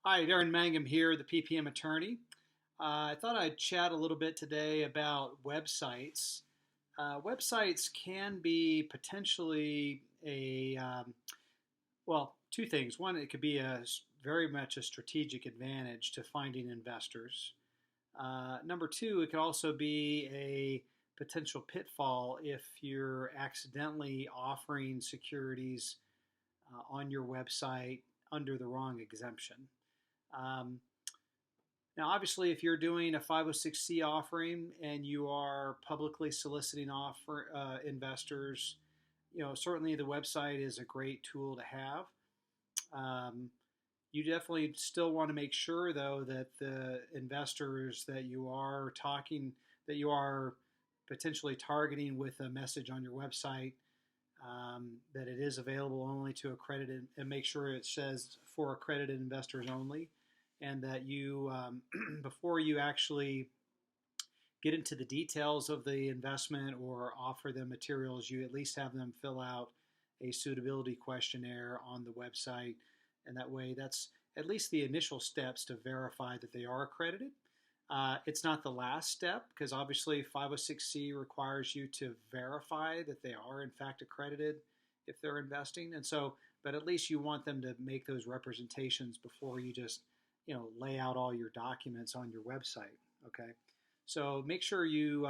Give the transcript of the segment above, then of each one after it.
Hi, Darin Mangum here, the PPM attorney. I thought I'd chat a little bit today about websites. Websites can be potentially two things. One, it could be very much a strategic advantage to finding investors. Number two, it could also be a potential pitfall if you're accidentally offering securities on your website under the wrong exemption. Um, Now, obviously, if you're doing a 506c offering and you are publicly soliciting investors, certainly the website is a great tool to have. Um, you definitely still want to make sure, though, that the investors that you are potentially targeting with a message on your website, that it is available only to accredited, and make sure it says for accredited investors only, and that you, before you actually get into the details of the investment or offer them materials, you at least have them fill out a suitability questionnaire on the website. And that way, that's at least the initial steps to verify that they are accredited. It's not the last step because obviously 506c requires you to verify that they are in fact accredited if they're investing. And so, but at least you want them to make those representations before you just lay out all your documents on your website. Okay, so make sure you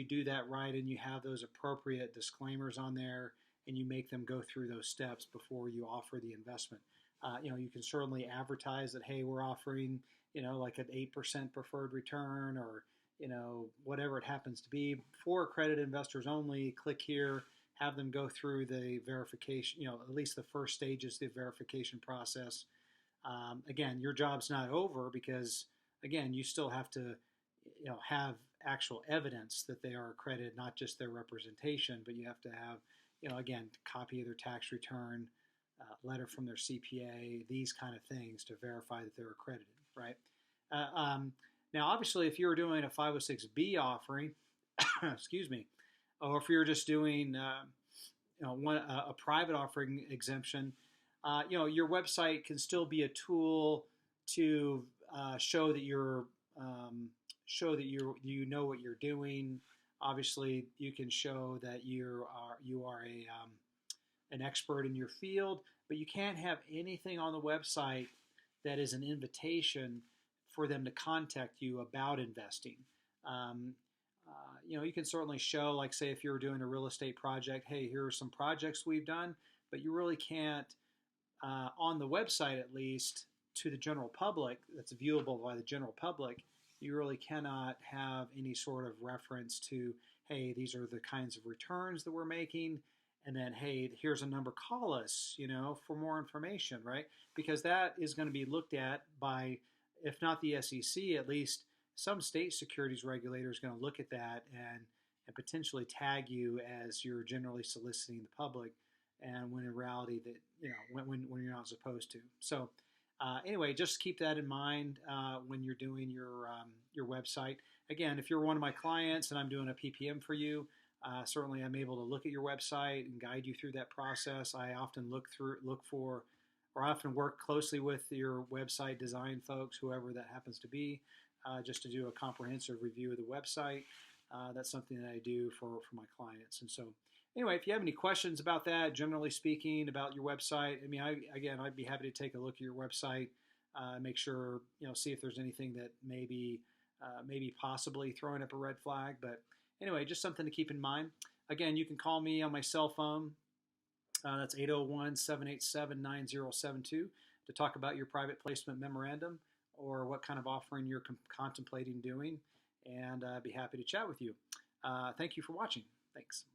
do that right, and you have those appropriate disclaimers on there, and you make them go through those steps before you offer the investment. You can certainly advertise that, hey, we're offering like an 8% preferred return, or whatever it happens to be for accredited investors only. Click here. Have them go through the verification. At least the first stages of the verification process. Again, your job's not over because, again, you still have to, have actual evidence that they are accredited, not just their representation, but you have to have, again, copy of their tax return, letter from their CPA, these kind of things to verify that they're accredited, right? Now, obviously, if you're doing a 506B offering, excuse me, or if you're just doing, a private offering exemption, your website can still be a tool to show that you know what you're doing. Obviously, you can show that you are an expert in your field, but you can't have anything on the website that is an invitation for them to contact you about investing. Um, you can certainly show, like, say, if you're doing a real estate project, hey, here are some projects we've done, but you really can't, on the website at least, to the general public, that's viewable by the general public, you really cannot have any sort of reference to, hey, these are the kinds of returns that we're making, and then, hey, here's a number, call us, for more information, right? Because that is going to be looked at by, if not the SEC, at least some state securities regulator is going to look at that and potentially tag you as you're generally soliciting the public, and when in reality that when you're not supposed to. So anyway, just keep that in mind when you're doing your website. Again, if you're one of my clients and I'm doing a PPM for you, certainly I'm able to look at your website and guide you through that process. I often I often work closely with your website design folks, whoever that happens to be, just to do a comprehensive review of the website. That's something that I do for my clients. And so anyway, if you have any questions about that, generally speaking, about your website, I mean, I'd be happy to take a look at your website, make sure, see if there's anything that maybe possibly throwing up a red flag. But anyway, just something to keep in mind. Again, you can call me on my cell phone. That's 801-787-9072 to talk about your private placement memorandum or what kind of offering you're contemplating doing, and I'd be happy to chat with you. Thank you for watching. Thanks.